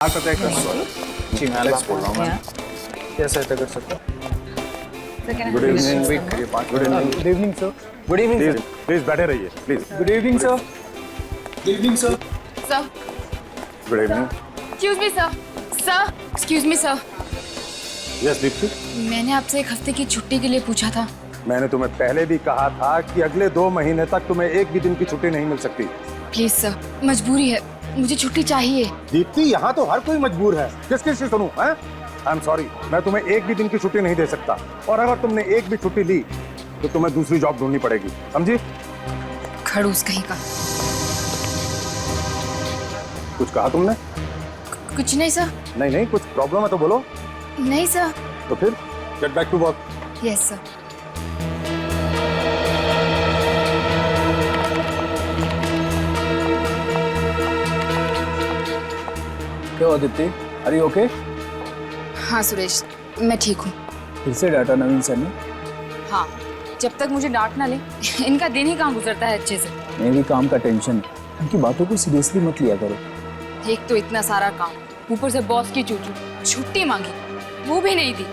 आप पता है जी मैं एलेक्स बोल रहा हूँ मैं क्या सहायता कर सकता हूँ? Good evening good evening sir. Good evening sir. Please बैठे रहिए please. Good evening sir. Good evening sir. Sir, good evening. excuse me sir. Sir, excuse me sir. Yes Deepti, मैंने आपसे एक हफ्ते की छुट्टी के लिए पूछा था। मैंने तुम्हें पहले भी कहा था कि अगले 2 महीने तक तुम्हें एक भी दिन की छुट्टी नहीं मिल सकती। प्लीज सर, मजबूरी है, मुझे छुट्टी चाहिए। दीप्ति, यहाँ तो हर कोई मजबूर है, किस किस से सुनूं? आई एम सॉरी, मैं तुम्हें एक भी दिन की छुट्टी नहीं दे सकता, और अगर तुमने एक भी छुट्टी ली तो तुम्हें दूसरी जॉब ढूंढनी पड़ेगी, समझी? खड़ूस कहीं का। कुछ कहा तुमने? कुछ नहीं सर। नहीं नहीं, कुछ प्रॉब्लम है तो बोलो। नहीं सर। तो फिर get back to work. Yes sir. क्या हुआ दीप्ति? Are you okay? हाँ सुरेश, मैं ठीक हूँ। फिर से डाटा नवीन सर ने? हाँ, जब तक मुझे डांट ना ले इनका दिन ही कहाँ गुजरता है अच्छे से। मेरी काम का टेंशन है, उनकी बातों को सीरियसली मत लिया करो। एक तो इतना सारा काम, ऊपर से बॉस की चूचू, छुट्टी मांगी, वो भी नहीं दी।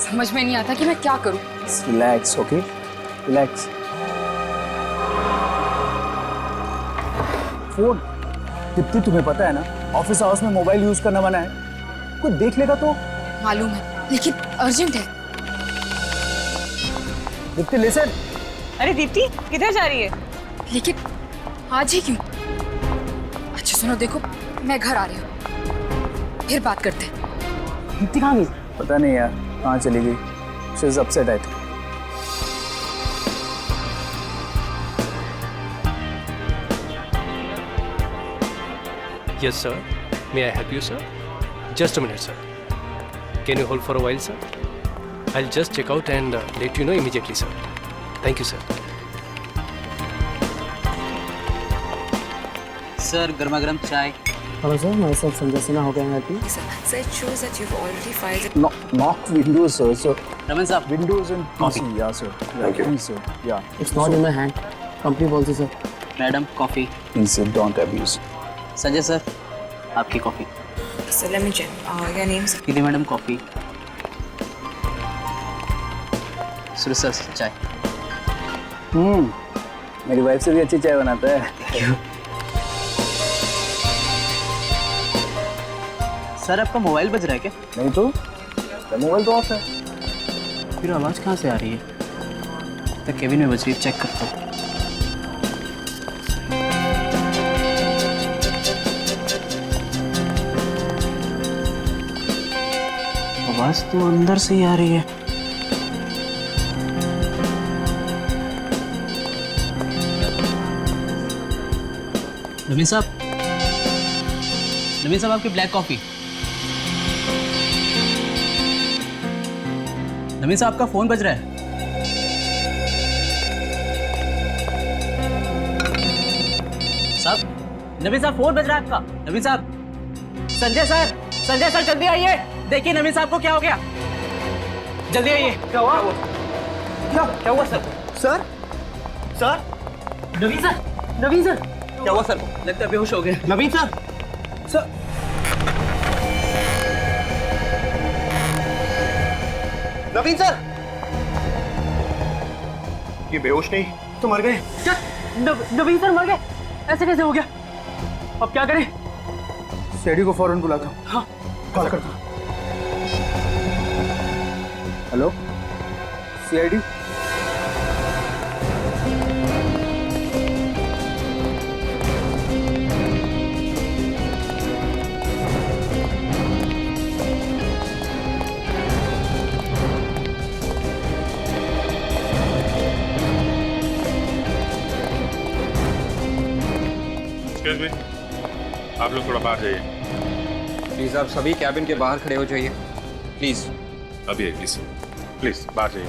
समझ में नहीं आता कि मैं क्या करूँ। Relax, okay? Relax. Phone. Deepti, तुम्हें पता है ना, ऑफिस आवर्स में मोबाइल यूज करना मना है। कोई देख लेगा तो? मालूम है, लेकिन अर्जेंट है। दीप्ति लिसन। अरे दीप्ति, किधर जा रही है? लेकिन आज ही क्यों? अच्छा सुनो, देखो मैं घर आ रही हूँ, फिर बात करते हैं। दीप्ति कहाँ गई? पता नहीं यार, कहाँ चली गई। She is upset I think. Yes, sir. May I help you, sir? Just a minute, sir. Can you hold for a while, sir? I'll just check out and let you know immediately, sir. Thank you, sir. Sir, गर्मा गर्म चाय। Hello sir, myself Sanjay Sinha. How can I help you? Sir, it shows that you've already filed it. Knock windows, sir. So Raman साहब, windows and PC, yeah, sir. Thank you. Please, sir. Yeah. It's not in my hand. Company policy sir. Madam coffee. Please, sir, don't abuse. Sanjay sir, आपकी coffee. So let me check. Your name, sir? दीदी madam coffee. Suresh sir चाय। मेरी wife से भी अच्छी चाय बनाता है। सर आपका मोबाइल बज रहा है क्या? नहीं तो मोबाइल तो ऑफ है। फिर आवाज़ कहाँ से आ रही है? तो केबिन में बज रही है, चेक करता हूँ। आवाज़ तो अंदर से ही आ रही है। नवीन साहब, नवीन साहब आपकी ब्लैक कॉफी। नवीन साहब आपका फोन बज रहा है। साहब, नवीन साहब फोन बज रहा है आपका। नवीन साहब, संजय सर जल्दी आइए। देखिए नवीन साहब को क्या हो गया, जल्दी आइए। क्या हुआ? क्या हुआ सर? सर नवीन सर क्या हुआ सर? लगता है बेहोश हो गए। नवीन सर नवीन सर, ये बेहोश नहीं तो मर गए। क्या? नवीन सर मर गए? ऐसे कैसे हो गया? अब क्या करें? सीआईडी को फौरन बुलाता हूँ। हाँ, कॉल करता हूँ। Hello, CID. एक्सक्यूज मी, आप लोग थोड़ा बाहर जाइए। प्लीज आप सभी कैबिन के बाहर खड़े हो जाइए, प्लीज। अभी है, प्लीज प्लीज बाहर जाइए।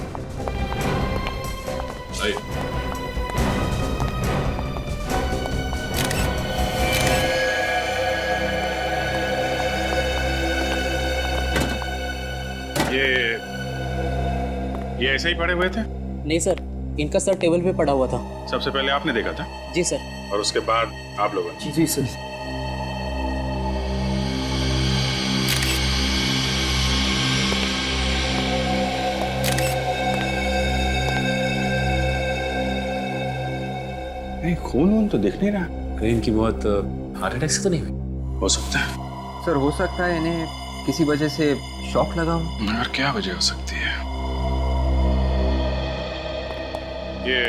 आइए। ये ऐसे ही पड़े हुए थे? नहीं सर, इनका सर टेबल पे पड़ा हुआ था। सबसे पहले आपने देखा था जी सर। और उसके बाद आप लोगों ने? जी सर। नहीं, खून वून तो दिख नहीं रहा। अरे इनकी मौत हार्ट अटैक से तो नहीं हुई? हो सकता है। सर हो सकता है इन्हें किसी वजह से शॉक लगा हो। यार क्या वजह हो सकती है? ये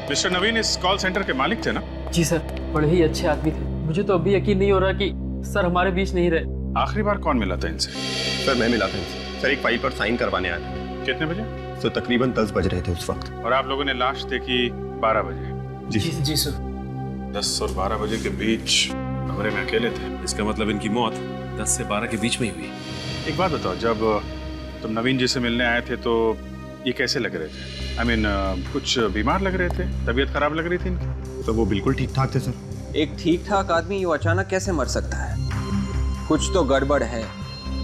मिस्टर नवीन इस कॉल सेंटर के मालिक थे ना? जी सर, बड़े ही अच्छे आदमी थे। मुझे तो अभी यकीन नहीं हो रहा कि सर हमारे बीच नहीं रहे। आखिरी बार कौन मिला था इनसे? सर मैं मिला था इनसे। सर एक फाइल पर साइन करवाने आया था। कितने बजे? सर तकरीबन 10 बज रहे थे उस वक्त। और आप लोगों ने लाश देखी 12 बजे? जी सर। 10 और 12 बजे के बीच कमरे में अकेले थे। इसका मतलब इनकी मौत 10 से 12 के बीच में ही हुई। एक बात बताओ, जब तुम नवीन जी से मिलने आए थे तो ये कैसे लग रहे थे? आई मीन कुछ बीमार लग रहे थे? तबीयत खराब लग रही थी इनकी? तो वो बिल्कुल ठीक ठाक थे सर। एक ठीक ठाक आदमी यूँ अचानक कैसे मर सकता है? कुछ तो गड़बड़ है।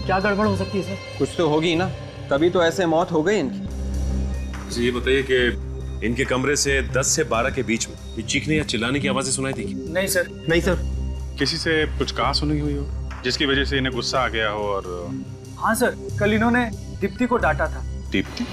क्या गड़बड़ हो सकती है सर? कुछ तो होगी ना, तभी तो ऐसे मौत हो गई इनकी। ये बताइए कि इनके कमरे से 10 से 12 के बीच में ये चीखने या चिल्लाने की आवाजें सुनाई थी? नहीं सर। नहीं सर। किसी से कुछ कहा सुनी हुई हो जिसकी वजह से इन्हें गुस्सा आ गया हो? और हाँ सर, कल इन्होंने दीप्ति को डांटा था। दीप्ति?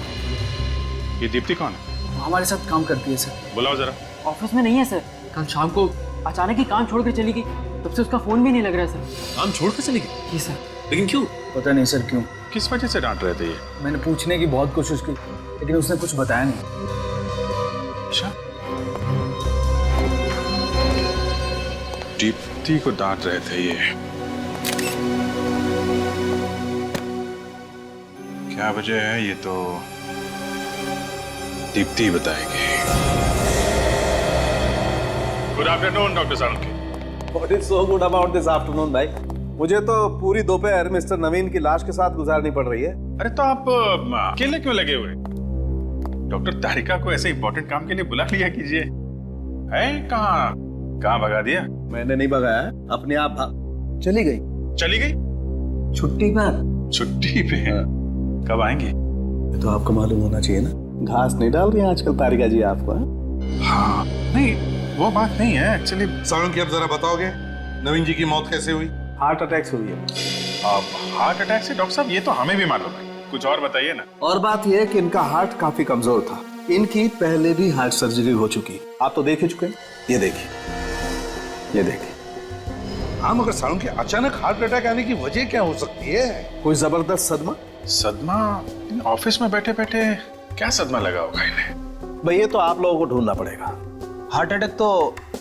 ये दीप्ति कौन है? वो हमारे साथ काम करती है सर। बुलाओ जरा। ऑफिस में नहीं है सर। कल शाम को अचानक ही काम छोड़ कर चली गई, तब से उसका फोन भी नहीं लग रहा है सर। काम छोड़ कर चली गई? जी सर। लेकिन क्यों? पता नहीं सर क्यों। किस वजह से डांट रहे थे ये? मैंने पूछने की बहुत कोशिश की, लेकिन उसने कुछ बताया नहीं। अच्छा, दीप्ति को डांट रहे थे ये। क्या वजह है ये तो दीप्ति ही बताएगी। Good afternoon doctor Salunke. What is so good about this afternoon, भाई? मुझे तो पूरी दोपहर मिस्टर नवीन की लाश के साथ गुजारनी पड़ रही है। अरे तो आप अकेले क्यों लगे हुए? डॉक्टर तारिका को ऐसे इंपॉर्टेंट काम के लिए बुला लिया कीजिए। है कहाँ भगा दिया? मैंने नहीं भगाया, अपने आप चली गई। चली गई? छुट्टी पर। छुट्टी पे? कब आएंगे? तो आपको मालूम होना चाहिए ना, घास नहीं डाल रही हैं आजकल तारिका जी आपको। हाँ, नहीं वो बात नहीं है एक्चुअली। सालुंके, अब जरा बताओगे नवीन जी की मौत कैसे हुई? हार्ट अटैक से हुई है। हार्ट अटैक से? डॉक्टर साहब ये तो हमें भी मालूम है, कुछ और बताइए ना। और बात यह है कि इनका हार्ट काफी कमजोर था। इनकी पहले भी हार्ट सर्जरी हो चुकी, आप तो देख ही चुके हैं। ये देखिए। हाँ, मगर सालुंके अचानक हार्ट अटैक आने की वजह क्या हो सकती है? कोई जबरदस्त सदमा। सदमा? ऑफिस में बैठे बैठे क्या सदमा लगा होगा इन्हें? भाई ये तो आप लोगों को ढूंढना पड़ेगा। हार्ट अटैक तो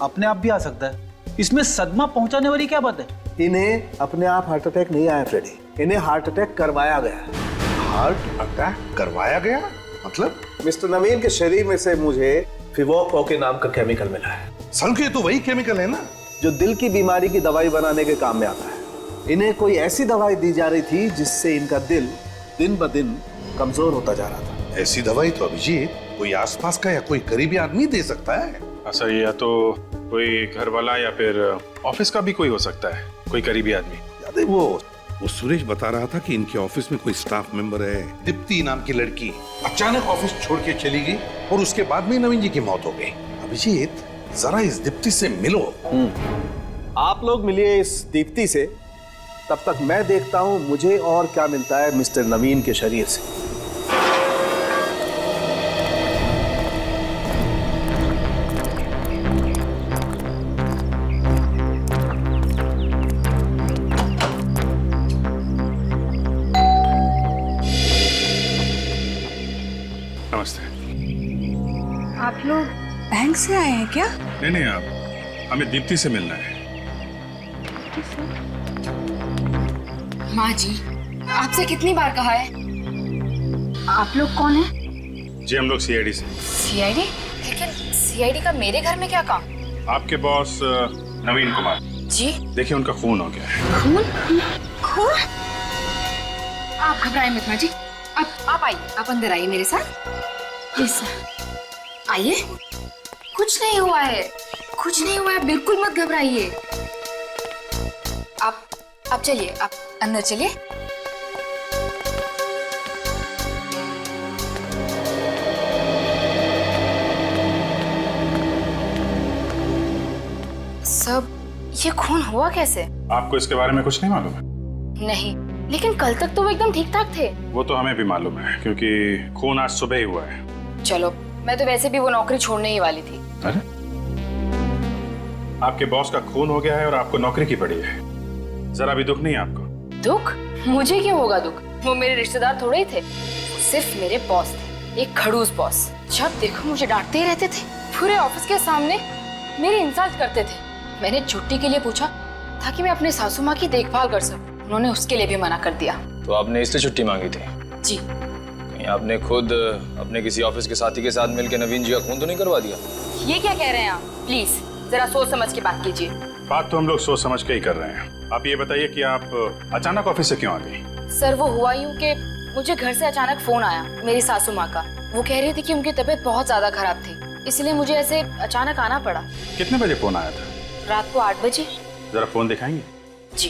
अपने आप भी आ सकता है, इसमें सदमा पहुंचाने वाली क्या बात है? इन्हें अपने आप हार्ट अटैक नहीं आया फ्रेडी, इन्हें हार्ट अटैक करवाया गया। हार्ट अटैक करवाया गया? मतलब? मिस्टर नवीन के शरीर में से मुझे फिवोको के नाम का केमिकल मिला है। सालुंके, ये तो वही केमिकल है ना जो दिल की बीमारी की दवाई बनाने के काम में आता है। इन्हें कोई ऐसी दवाई दी जा रही थी जिससे इनका दिल दिन ब दिन कमजोर होता जा रहा था। ऐसी दवाई तो अभिजीत कोई आसपास का या कोई करीबी आदमी दे सकता है। अच्छा, ये या तो कोई घर वाला या फिर ऑफिस का भी कोई हो सकता है, कोई करीबी आदमी। याद है वो सुरेश बता रहा था कि इनके ऑफिस में कोई स्टाफ मेंबर है, दीप्ति नाम की लड़की, अचानक ऑफिस छोड़ के चली गई और उसके बाद में नवीन जी की मौत हो गई। अभिजीत, जरा इस दीप्ति से मिलो। आप लोग मिलिए इस दीप्ति से, तब तक मैं देखता हूं मुझे और क्या मिलता है मिस्टर नवीन के शरीर से। नमस्ते। आप लोग बैंक से आए हैं क्या? नहीं, आप हमें दीप्ति से मिलना है। माँ जी, आपसे कितनी बार कहा है? आप लोग कौन हैं? जी हम लोग सीआईडी से। सीआईडी? लेकिन सीआईडी का मेरे घर में क्या काम? आपके बॉस नवीन कुमार जी? देखिए उनका खून हो गया है। खून? आप घबराएं मत माँ जी, आप आइए, आप अंदर आइए मेरे साथ। यस आइए। कुछ नहीं हुआ है, बिल्कुल मत घबराइए। आप चलिए, आप अंदर चलिए। सब ये खून हुआ कैसे? आपको इसके बारे में कुछ नहीं मालूम है? नहीं, लेकिन कल तक तो वो एकदम ठीक ठाक थे। वो तो हमें भी मालूम है क्योंकि खून आज सुबह ही हुआ है। चलो, मैं तो वैसे भी वो नौकरी छोड़ने ही वाली थी। अरे आपके बॉस का खून हो गया है और आपको नौकरी की पड़ी है। जरा भी दुख नहीं है आपको? दुख? मुझे क्यों होगा दुख? वो मेरे रिश्तेदार थोड़े ही थे, सिर्फ मेरे बॉस थे, एक खड़ूस बॉस। जब देखो मुझे डांटते ही रहते थे, पूरे ऑफिस के सामने मेरी इंसल्ट करते थे। मैंने छुट्टी के लिए पूछा ताकि मैं अपने सासू माँ की देखभाल कर सकूं, उन्होंने उसके लिए भी मना कर दिया। तो आपने इसलिए छुट्टी मांगी थी? जी। कहीं आपने खुद अपने किसी ऑफिस के साथी के साथ मिलकर नवीन जी का खून तो नहीं करवा दिया? ये क्या कह रहे हैं आप? प्लीज जरा सोच समझ के बात कीजिए। बात तो हम लोग सोच समझ के ही कर रहे हैं। आप ये बताइए कि आप अचानक ऑफिस से क्यों आ गई? सर वो हुआ यूं कि मुझे घर से अचानक फोन आया मेरी सासू माँ का। वो कह रही थी कि उनकी तबीयत बहुत ज्यादा खराब थी, इसलिए मुझे ऐसे अचानक आना पड़ा। कितने बजे फोन आया था? रात को 8 बजे। जरा फोन दिखाएंगे? जी।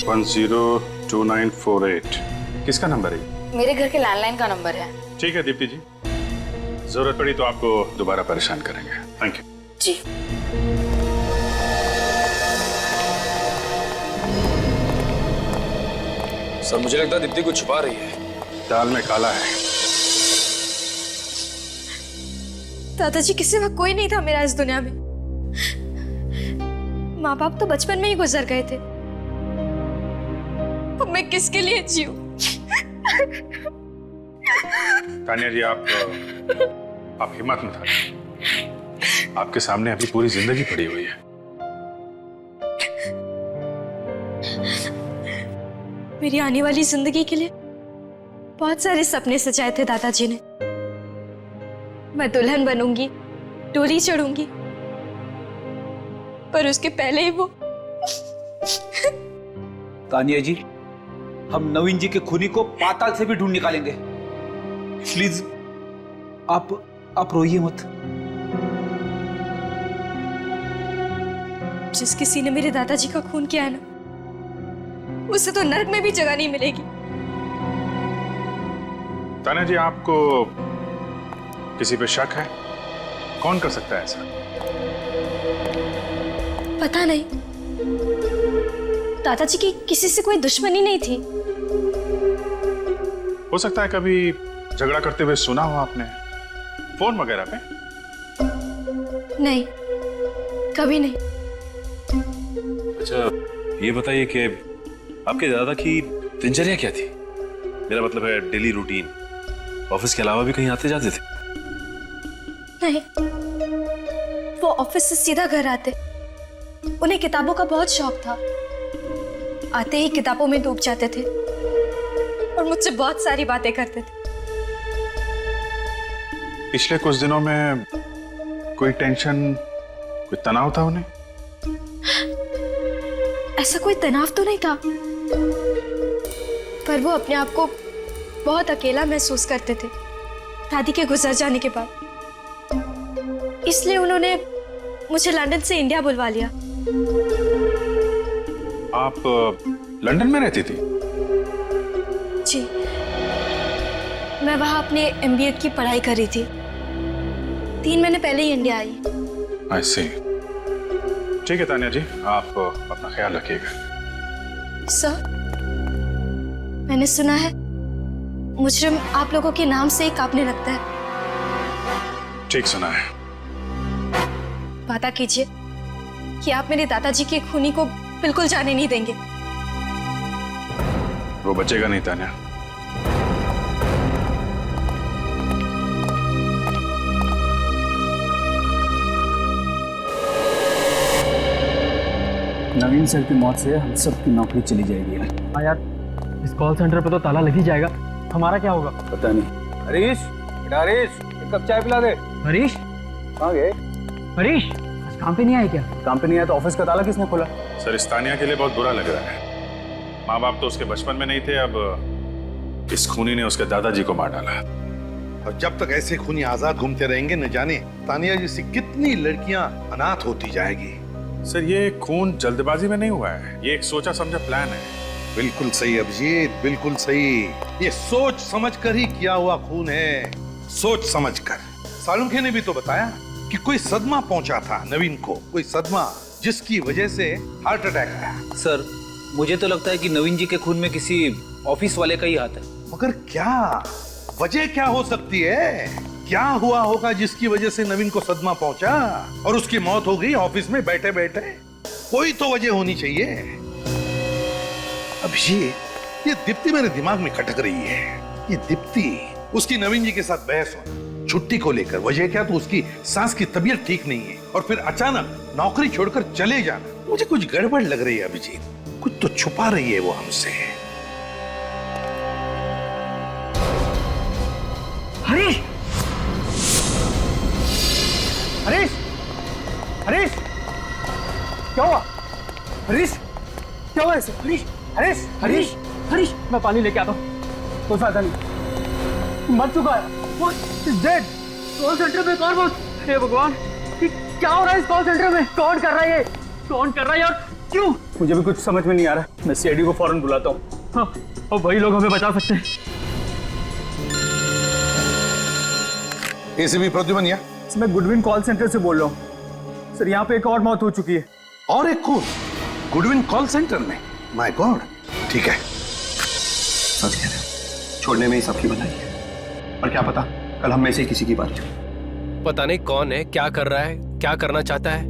वन 02948 किसका नंबर है? मेरे घर के लैंडलाइन का नंबर है। ठीक है दीप्ति जी, जरूरत पड़ी तो आपको दोबारा परेशान करेंगे। Thank you. जी। सर मुझे लगता है दीप्ति कुछ छुपा रही है। दाल में काला है। दादाजी के सिवा कोई नहीं था मेरा इस दुनिया में। माँ बाप तो बचपन में ही गुजर गए थे, अब मैं किसके लिए जीऊं? तानिया जी आप हिम्मत मत हारिए। आपके सामने अभी पूरी जिंदगी पड़ी हुई है। मेरी आने वाली जिंदगी के लिए बहुत सारे सपने सजाए थे दादाजी ने। मैं दुल्हन बनूंगी, डोली चढ़ूंगी, पर उसके पहले ही वो। तानिया जी, हम नवीन जी के खूनी को पाताल से भी ढूंढ निकालेंगे। प्लीज आप रोइए मत। जिस किसी ने मेरे दादाजी का खून किया है ना, उसे तो नरक में भी जगह नहीं मिलेगी। तानिया जी आपको किसी पे शक है? कौन कर सकता है ऐसा? पता नहीं, दादाजी की किसी से कोई दुश्मनी नहीं थी। हो सकता है कभी झगड़ा करते हुए सुना हो आपने, फोन वगैरह पे? नहीं, कभी नहीं। अच्छा ये बताइए कि आपके दादा की दिनचर्या क्या थी? मेरा मतलब है डेली रूटीन। ऑफिस के अलावा भी कहीं आते जाते थे? नहीं, वो ऑफिस से सीधा घर आते। उन्हें किताबों का बहुत शौक था, आते ही किताबों में डूब जाते थे और मुझसे बहुत सारी बातें करते थे। पिछले कुछ दिनों में कोई टेंशन, कोई तनाव था उन्हें? ऐसा कोई तनाव तो नहीं था, पर वो अपने आप को बहुत अकेला महसूस करते थे दादी के गुजर जाने के बाद। इसलिए उन्होंने मुझे लंदन से इंडिया बुलवा लिया। आप लंदन में रहती थी? जी, मैं वहां अपने MBA की पढ़ाई कर रही थी। 3 महीने पहले ही इंडिया आई। I see। ठीक है तानिया जी, आप अपना ख्याल रखिएगा। सर, मैंने सुना है मुजरिम आप लोगों के नाम से ही कांपने लगता है। ठीक सुना है। वादा कीजिए कि आप मेरे दादाजी के खूनी को बिल्कुल जाने नहीं देंगे। वो बचेगा नहीं तानिया। नवीन सर की मौत से हम सबकी नौकरी चली जाएगी। हाँ यार, इस कॉल सेंटर पे तो ताला लग ही जाएगा। हमारा क्या होगा? पता नहीं। हरीश, बेटा हरीश, एक कप चाय पिला दे। हरीश कहाँ गए? हरीश आज काम पे नहीं आए क्या? काम पे नहीं आया तो ऑफिस का ताला किसने खोला? सर इस तानिया के लिए बहुत बुरा लग रहा है। माँ बाप तो उसके बचपन में नहीं थे, अब इस खूनी ने उसके दादाजी को मार डाला। और जब तक ऐसे खूनी आजाद घूमते रहेंगे, न जाने तानिया जैसी कितनी लड़कियां अनाथ होती जाएगी। सर ये खून जल्दबाजी में नहीं हुआ है, ये एक सोचा समझा प्लान है। बिल्कुल सही अभिजीत, बिल्कुल सही। ये सोच समझकर ही किया हुआ खून है, सोच समझकर। सालुंखे ने भी तो बताया कि कोई सदमा पहुंचा था नवीन को, कोई सदमा जिसकी वजह से हार्ट अटैक आया। सर, मुझे तो लगता है कि नवीन जी के खून में किसी ऑफिस वाले का ही हाथ है। मगर क्या वजह क्या हो सकती है? क्या हुआ होगा जिसकी वजह से नवीन को सदमा पहुंचा और उसकी मौत हो गई ऑफिस में बैठे बैठे? कोई तो वजह होनी चाहिए। अभिषेक, ये दीप्ति मेरे दिमाग में खटक रही है। ये दीप्ति, उसकी नवीन जी के साथ बहस होना, छुट्टी को लेकर, वजह क्या तो उसकी सास की तबीयत ठीक नहीं है और फिर अचानक नौकरी छोड़कर चले जाना। मुझे कुछ गड़बड़ लग रही है अभिजीत, कुछ तो छुपा रही है वो हमसे। हरीश, हरीश, हरीश, क्या हुआ? हरीश, क्या हुआ ऐसे? हरीश, हरीश, हरीश, हरीश, मैं पानी लेके आता हूँ। कोई फायदा नहीं, मर चुका है। वो इज डेड। कॉल सेंटर में कौन बोल? हे भगवान, क्या हो रहा है इस कॉल सेंटर में? कौन कर रहा है ये? कौन कर रहा है और क्यों? मुझे भी कुछ समझ में नहीं आ रहा। मैं सीआईडी को फौरन बुलाता हूँ। हाँ, और वही लोग हमें बचा सकते हैं। एसीपी प्रद्युमन, मैं गुडविन कॉल सेंटर से बोल रहा हूँ सर। यहाँ पे एक और मौत हो चुकी है। और एक खून गुडविन कॉल सेंटर में? My God. ठीक है, सच कह रहे हो, छोड़ने में ही सबकी भलाई है। और क्या पता कल हम में से किसी की बात हो। पता नहीं कौन है, क्या कर रहा है, क्या करना चाहता है।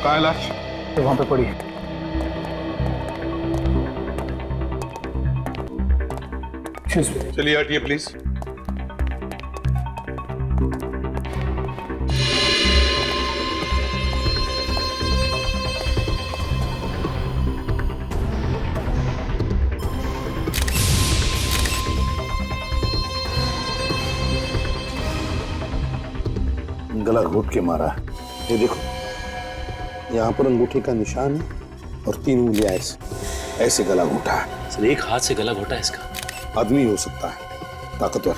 कहाँ है लाश? तो वहां पे पड़ी है। चलिए हटिए प्लीज। गला घोट के मारा है। ये देखो, यहाँ पर अंगूठे का निशान है और 3 उंगलियां ऐसे गला घोटा है। सर एक हाथ से गला घोटा है इसका। आदमी हो सकता है, ताकतवर।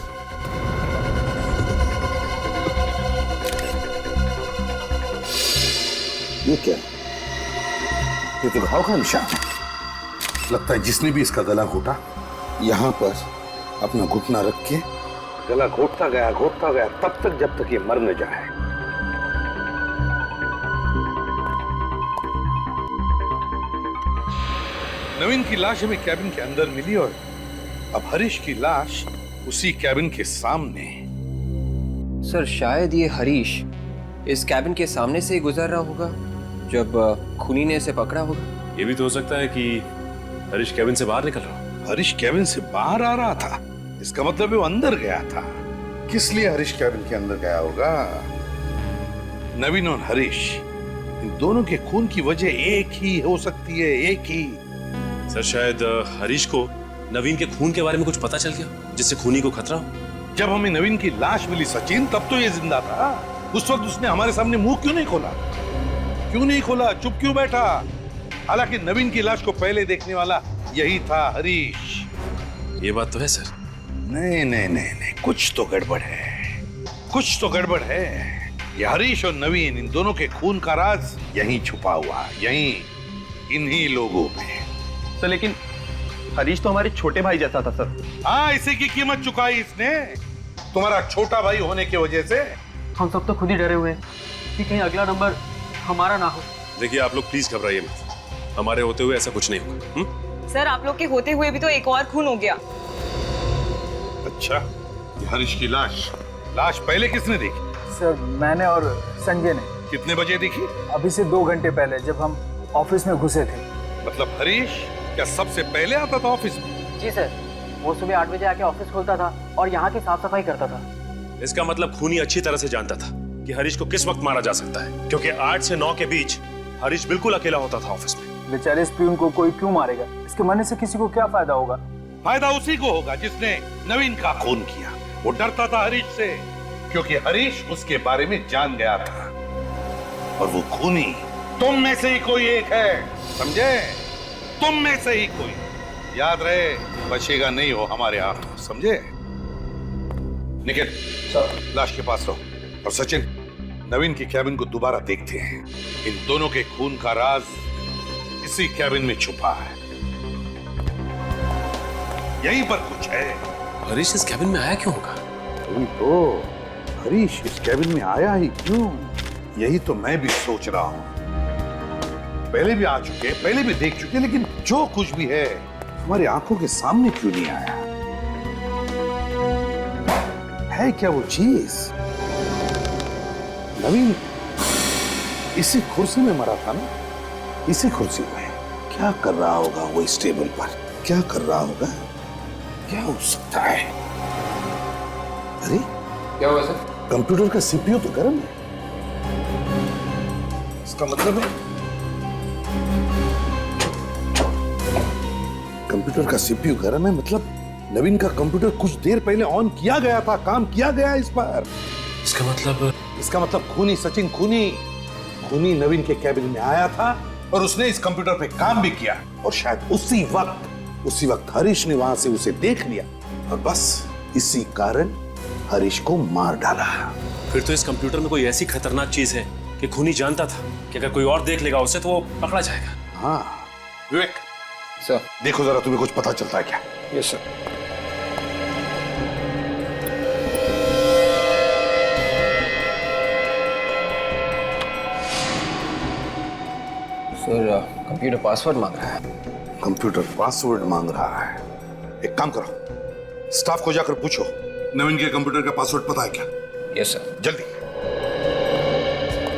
ये क्या है? ये तो घाव का निशान है। लगता है जिसने भी इसका गला घोटा, यहाँ पर अपना घुटना रख के गला घोटता गया तब तक जब तक ये मर न जाए। नवीन की लाश हमें कैबिन के अंदर मिली और अब हरीश की लाश उसी कैबिन के सामने। सर शायद ये हरीश इस कैबिन के सामने से ही गुजर रहा होगा जब खूनी ने इसे पकड़ा होगा। ये भी तो हो सकता है कि हरीश कैबिन से बाहर निकल रहा हो। हरीश कैबिन से बाहर आ रहा था, इसका मतलब वो अंदर गया था। किस लिए हरीश कैबिन के अंदर गया होगा? नवीन और हरीश, इन दोनों के खून की वजह एक ही हो सकती है, एक ही। सर शायद हरीश को नवीन के खून के बारे में कुछ पता चल गया जिससे खूनी को खतरा हो। जब हमें नवीन की लाश मिली सचिन, तब तो ये जिंदा था। उस वक्त उसने हमारे सामने मुंह क्यों नहीं खोला? क्यों नहीं खोला? चुप क्यों बैठा? हालांकि नवीन की लाश को पहले देखने वाला यही था, हरीश। ये बात तो है सर। नहीं, कुछ तो गड़बड़ है, कुछ तो गड़बड़ है। ये हरीश और नवीन, इन दोनों के खून का राज यहीं छुपा हुआ, यहीं इन्हीं लोगों में। सर लेकिन हरीश तो हमारे छोटे भाई जैसा था सर। हाँ, इसी की कीमत चुकाई इसने, तुम्हारा छोटा भाई होने की वजह से। हम सब तो खुद ही डरे हुए हैं कि कहीं अगला नंबर हमारा ना हो। देखिए आप लोग प्लीज घबराइए मत, हमारे होते हुए ऐसा कुछ नहीं होगा। सर आप लोग के होते हुए भी तो एक और खून हो गया। अच्छा, ये हरीश की लाश पहले किसने देखी? सर मैंने और संजय ने। कितने बजे देखी? अभी से 2 घंटे पहले, जब हम ऑफिस में घुसे थे। मतलब हरीश क्या सबसे पहले आता था ऑफिस में? जी सर, वो सुबह 8 बजे आके ऑफिस खोलता था और यहाँ की साफ सफाई करता था। इसका मतलब खूनी अच्छी तरह से जानता था कि हरीश को किस वक्त मारा जा सकता है, क्योंकि 8 से 9 के बीच हरीश बिल्कुल अकेला होता था ऑफिस में। बेचारे इस प्यून को कोई क्यों मारेगा? इसके मरने से किसी को क्या फायदा होगा? फायदा उसी को होगा जिसने नवीन का खून किया। वो डरता था हरीश से, क्योंकि हरीश उसके बारे में जान गया था। और वो खूनी तुम में से ही कोई एक है, समझे? तुम में से ही कोई। याद रहे, बचेगा नहीं हो हमारे हाथ, समझे? निखिल सर, लाश के पास रहो। और सचिन, नवीन की कैबिन को दोबारा देखते हैं। इन दोनों के खून का राज इसी कैबिन में छुपा है, यहीं पर कुछ है। हरीश इस कैबिन में आया क्यों होगा? वही तो, हरीश इस कैबिन में आया ही क्यों? यही तो मैं भी सोच रहा हूं। पहले भी आ चुके, पहले भी देख चुके, लेकिन जो कुछ भी है हमारी आंखों के सामने क्यों नहीं आया? है क्या वो चीज? नवीन इसी कुर्सी में मरा था ना? इसी कुर्सी में क्या कर रहा होगा वो इस टेबल पर? क्या कर रहा होगा? क्या हो सकता है? अरे क्या हुआ सर? कंप्यूटर का सीपीयू तो गर्म है। इसका मतलब है कंप्यूटर का सीपीयू गर्म है, मतलब नवीन का कंप्यूटर कुछ देर पहले ऑन किया गया था, काम किया गया इस पर। इसका मतलब खूनी सचिन खूनी नवीन के कैबिन में आया था और उसने इस कंप्यूटर पे काम भी किया, और शायद उसी वक्त हरीश ने वहां से उसे देख लिया और बस इसी कारण हरीश को मार डाला। फिर तो इस कंप्यूटर में कोई ऐसी खतरनाक चीज है कि खूनी जानता था कि अगर कोई और देख लेगा उसे तो वो पकड़ा जाएगा। हाँ विवेक सर, देखो जरा, तुम्हें कुछ पता चलता है क्या? Yes sir. Sir, computer password मांग रहा है। कंप्यूटर पासवर्ड मांग रहा है। एक काम करो, स्टाफ को जाकर पूछो नवीन के कंप्यूटर का पासवर्ड पता है क्या? Yes sir. जल्दी।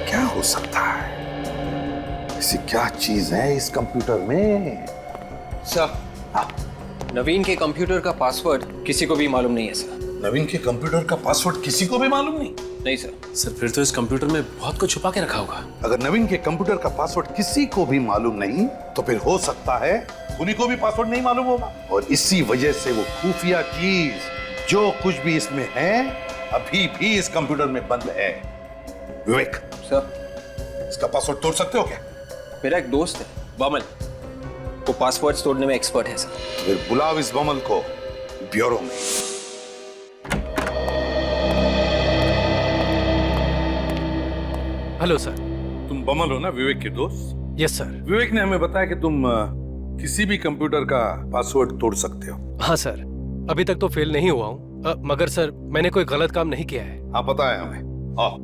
क्या हो सकता है? ऐसी क्या चीज है इस कंप्यूटर में? सर, हाँ, नवीन के कंप्यूटर का पासवर्ड किसी को भी मालूम नहीं है सर। नवीन के कंप्यूटर का पासवर्ड किसी को भी मालूम नहीं? नहीं सर। सर फिर तो इस कंप्यूटर में बहुत कुछ छुपा के रखा होगा। अगर नवीन के कंप्यूटर का पासवर्ड किसी को भी मालूम नहीं तो फिर हो सकता है खूनी को भी पासवर्ड नहीं मालूम होगा, और इसी वजह से वो खुफिया चीज जो कुछ भी इसमें है अभी भी इस कंप्यूटर में बंद है। विवेक सर, इसका पासवर्ड तोड़ सकते हो क्या? मेरा एक दोस्त है बमल, वो पासवर्ड तोड़ने में एक्सपर्ट है सर। फिर बुलाओ इस बमल को ब्यूरो में। Hello sir. तुम बमल हो ना, विवेक के दोस्त? Yes sir. विवेक ने हमें बताया कि तुम किसी भी कंप्यूटर का पासवर्ड तोड़ सकते हो। हाँ सर, अभी तक तो फेल नहीं हुआ हूँ, मगर सर मैंने कोई गलत काम नहीं किया है। हाँ पता है हमें। आओ,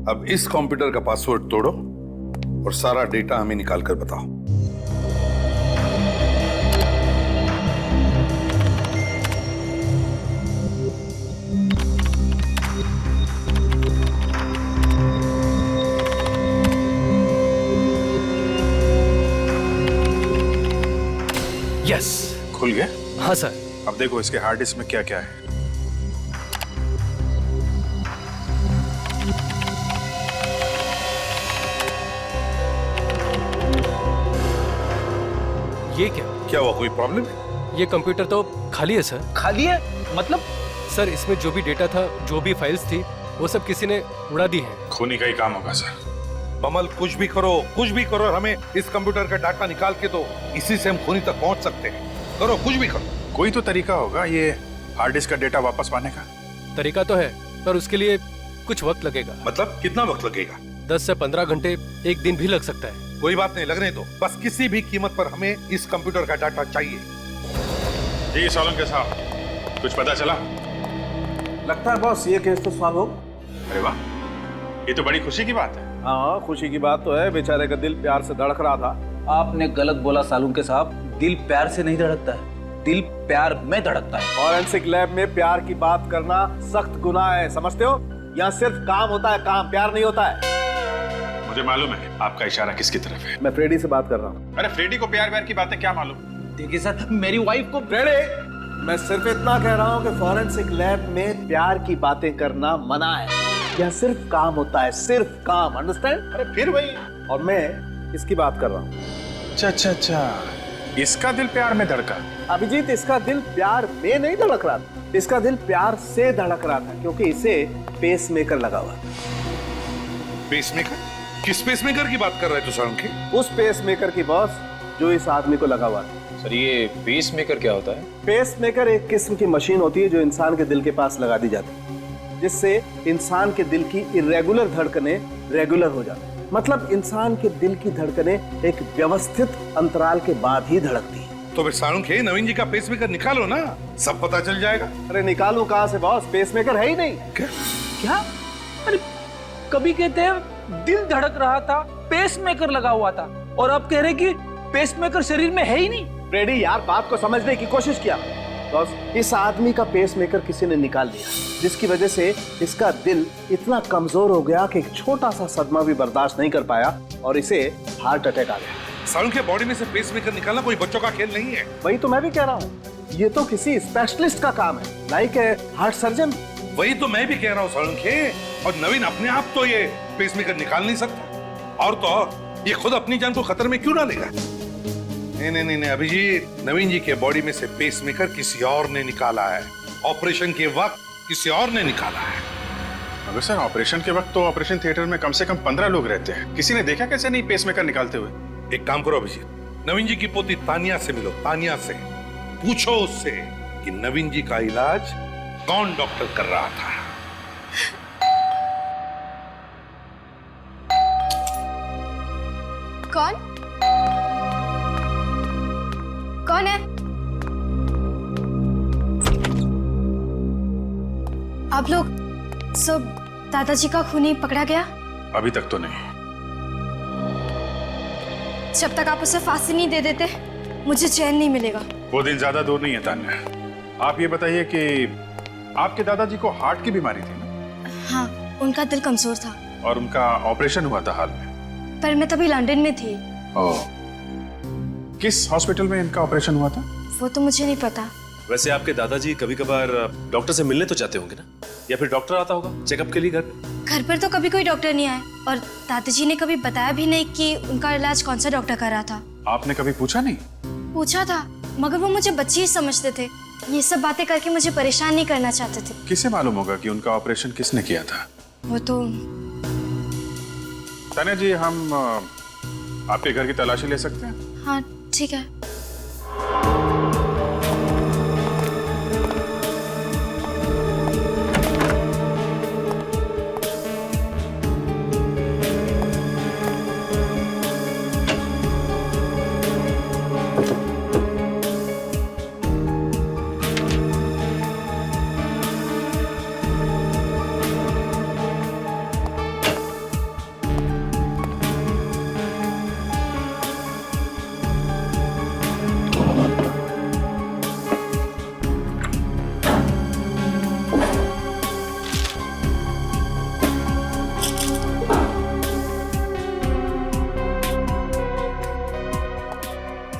अब इस कंप्यूटर का पासवर्ड तोड़ो और सारा डेटा हमें निकाल कर बताओ। यस, खुल गया? हाँ सर। अब देखो इसके हार्ड डिस्क में क्या क्या है। ये क्या हुआ, कोई प्रॉब्लम है? ये कंप्यूटर तो खाली है सर। खाली है मतलब? सर इसमें जो भी डेटा था, जो भी फाइल्स थी, वो सब किसी ने उड़ा दी है। खूनी का ही काम होगा सर। बमल कुछ भी करो, हमें इस कंप्यूटर का डाटा निकाल के दो, इसी से हम खूनी तक पहुंच सकते हैं। करो, कुछ भी करो। कोई तो तरीका होगा ये हार्ड डिस्क का डेटा वापस पाने का। तरीका तो है, पर उसके लिए कुछ वक्त लगेगा। मतलब कितना वक्त लगेगा? 10 से 15 घंटे, एक दिन भी लग सकता है। कोई बात नहीं, लगने दो। बस किसी भी कीमत पर हमें इस कंप्यूटर का डाटा चाहिए। जी सोलंकी साहब, कुछ पता चला? लगता है बॉस ये केस तो सॉल्व हो। अरे वाह, ये तो बड़ी खुशी की बात है। हाँ, खुशी की बात तो है। बेचारे का दिल प्यार से धड़क रहा था। आपने गलत बोला सालुंके साहब, दिल प्यार से नहीं धड़कता है, दिल प्यार में धड़कता है। फॉरेंसिक लैब में प्यार की बात करना सख्त गुनाह है, समझते हो? यहाँ सिर्फ काम होता है, काम, प्यार नहीं होता है। मुझे मालूम है आपका इशारा किसकी तरफ है। मैं फ्रेडी से बात कर रहा हूँ। अरे फ्रेडी को प्यार व्यार की बातें क्या मालूम? देखिए सर, मेरी वाइफ को फ्रेडी, मैं सिर्फ इतना कह रहा हूँ कि फॉरेंसिक लैब में प्यार की बातें करना मना है। यहाँ सिर्फ काम होता है, सिर्फ काम, अंडरस्टैंड? अरे फिर वही, और मैं इसकी बात कर रहा हूँ। अच्छा, इसका दिल प्यार में धड़का। अभिजीत, इसका दिल प्यार में नहीं धड़क रहा था, इसका दिल प्यार से धड़क रहा था, क्योंकि इसे पेस मेकर लगा हुआ। पेसमेकर? किस पेसमेकर की बात कर रहे हो सोलंकी? उस पेस मेकर की बॉस जो इस आदमी को लगा हुआ था। सर, ये पेस मेकर क्या होता है? पेस मेकर एक किस्म की मशीन होती है जो इंसान के दिल के पास लगा दी जाती है, जिससे इंसान के दिल की इरेगुलर धड़कनें रेगुलर हो जाती है। मतलब इंसान के दिल की धड़कनें एक व्यवस्थित अंतराल के बाद ही धड़कती है। तो फिर सोलंकी, नवीन जी का पेसमेकर निकालो ना, सब पता चल जाएगा। अरे निकालूं कहां से बॉस, पेसमेकर है ही नहीं। क्या? अरे कभी कहते हैं दिल धड़क रहा था, पेस मेकर लगा हुआ था, और अब कह रहे कि पेस मेकर शरीर में है ही नहीं। फ्रेडी यार, बात को समझने की कोशिश किया। बॉस, इस आदमी का पेसमेकर किसी ने निकाल लिया, जिसकी वजह से इसका दिल इतना कमजोर हो गया कि एक छोटा सा सदमा भी बर्दाश्त नहीं कर पाया और इसे हार्ट अटैक आ गया। सारुण के बॉडी में से पेसमेकर निकालना कोई बच्चों का खेल नहीं है। वही तो मैं भी कह रहा हूँ, ये तो किसी स्पेशलिस्ट का काम है, लाइक हार्ट सर्जन। वही तो मैं भी कह रहा हूँ सारुण के। और नवीन अपने आप तो ये पेसमेकर निकाल नहीं सकता, और तो और ये खुद अपनी जान को खतरे में क्यों डालेगा? नहीं अभिजीत, नवीन जी के बॉडी में से पेसमेकर किसी और ने निकाला है। ऑपरेशन के वक्त किसी और ने निकाला है। मगर सर, ऑपरेशन के वक्त तो ऑपरेशन थिएटर में कम से कम 15 लोग रहते हैं। किसी ने देखा कैसे नहीं पेसमेकर निकालते हुए? एक काम करो अभिजीत, नवीन जी की पोती तानिया से मिलो। तानिया से पूछो उससे कि नवीन जी का इलाज कौन डॉक्टर कर रहा था। कौन कौन है? आप लोग सब दादाजी का खूनी पकड़ा गया? अभी तक तो नहीं। जब तक आप उसे फांसी नहीं दे देते मुझे चैन नहीं मिलेगा। वो दिन ज्यादा दूर नहीं है तान्या। आप ये बताइए कि आपके दादाजी को हार्ट की बीमारी थी ना? हाँ, उनका दिल कमजोर था और उनका ऑपरेशन हुआ था हाल में। पर मैं तभी लंदन में थी। ओह, किस हॉस्पिटल में इनका ऑपरेशन हुआ था? वो तो मुझे नहीं पता। वैसे आपके दादाजी कभी कभार डॉक्टर से मिलने तो चाहते होंगे ना, या फिर डॉक्टर आता होगा चेकअप के लिए घर पे? घर पर तो कभी कोई डॉक्टर नहीं आया और दादाजी ने कभी बताया भी नहीं कि उनका इलाज कौन सा डॉक्टर कर रहा था। आपने कभी पूछा नहीं? पूछा था, मगर वो मुझे बच्ची ही समझते थे। ये सब बातें करके मुझे परेशान नहीं करना चाहते थे। किसे मालूम होगा कि उनका ऑपरेशन किसने किया था? वो तो तान्या जी, हम आपके घर की तलाशी ले सकते हैं? हाँ ठीक है।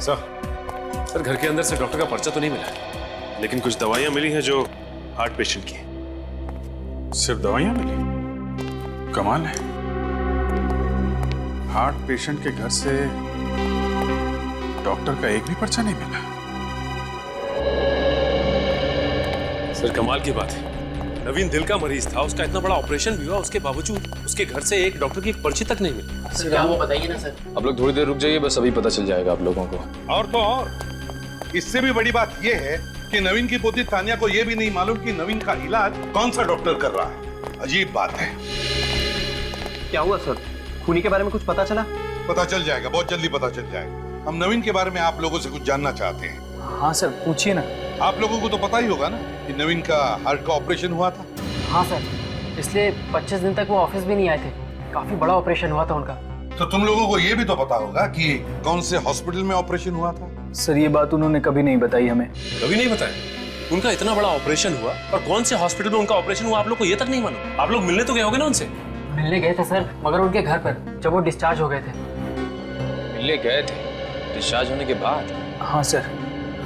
सर घर के अंदर से डॉक्टर का पर्चा तो नहीं मिला है, लेकिन कुछ दवाइयां मिली हैं जो हार्ट पेशेंट की हैं। सिर्फ दवाइयां मिली? कमाल है। हार्ट पेशेंट के घर से डॉक्टर का एक भी पर्चा नहीं मिला। सर कमाल की बात है, नवीन दिल का मरीज था, उसका इतना बड़ा ऑपरेशन भी हुआ, उसके बावजूद उसके घर से एक डॉक्टर की एक पर्ची तक नहीं मिली। सर क्या वो बताइए ना सर। आप लोग थोड़ी देर रुक जाइए, बस अभी पता चल जाएगा आप लोगों को। और तो और इससे भी बड़ी बात यह है कि नवीन की पोती तानिया को यह भी नहीं मालूम कि नवीन का इलाज कौन सा डॉक्टर कर रहा है। अजीब बात है। क्या हुआ सर? खूनी के बारे में कुछ पता चला? पता चल जाएगा, बहुत जल्दी पता चल जाएगा। हम नवीन के बारे में आप लोगों से कुछ जानना चाहते हैं। हाँ सर, पूछिए ना। आप लोगों को तो पता ही होगा ना कि नवीन का हार्ट का ऑपरेशन हुआ था। हाँ सर, इसलिए 25 दिन तक वो ऑफिस भी नहीं आए थे। काफी बड़ा ऑपरेशन हुआ था उनका। तो तुम लोगों को यह भी तो पता होगा कि कौन से हॉस्पिटल में ऑपरेशन हुआ था? सर ये बात उन्होंने कभी नहीं बताई हमें। कभी नहीं बताया? उनका इतना बड़ा ऑपरेशन हुआ और कौन से हॉस्पिटल में उनका ऑपरेशन हुआ आप लोग को ये तक नहीं मालूम? आप लोग मिलने तो गए होगे ना उनसे? मिलने गए थे सर, मगर उनके घर पर जब वो डिस्चार्ज हो गए थे। मिलने गए थे डिस्चार्ज होने के बाद? हाँ सर।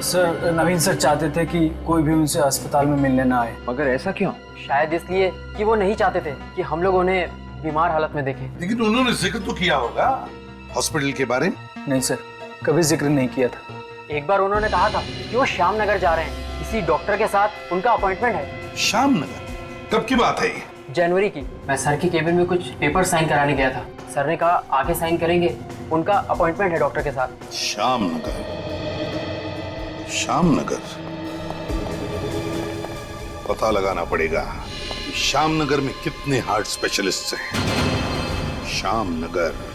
सर नवीन सर चाहते थे कि कोई भी उनसे अस्पताल में मिलने ना आए। मगर ऐसा क्यों? शायद इसलिए कि वो नहीं चाहते थे कि हम लोग उन्हें बीमार हालत में देखें। लेकिन उन्होंने जिक्र तो किया होगा हॉस्पिटल के बारे में। नहीं सर, कभी जिक्र नहीं किया था। एक बार उन्होंने कहा था कि वो श्याम नगर जा रहे हैं, किसी डॉक्टर के साथ उनका अपॉइंटमेंट है। श्याम नगर? कब की बात है ये? जनवरी की। मैं सर की केबिन में कुछ पेपर साइन कराने गया था। सर ने कहा आगे साइन करेंगे, उनका अपॉइंटमेंट है डॉक्टर के साथ। श्याम नगर, श्याम नगर। पता लगाना पड़ेगा कि श्याम नगर में कितने हार्ट स्पेशलिस्ट हैं। श्याम नगर।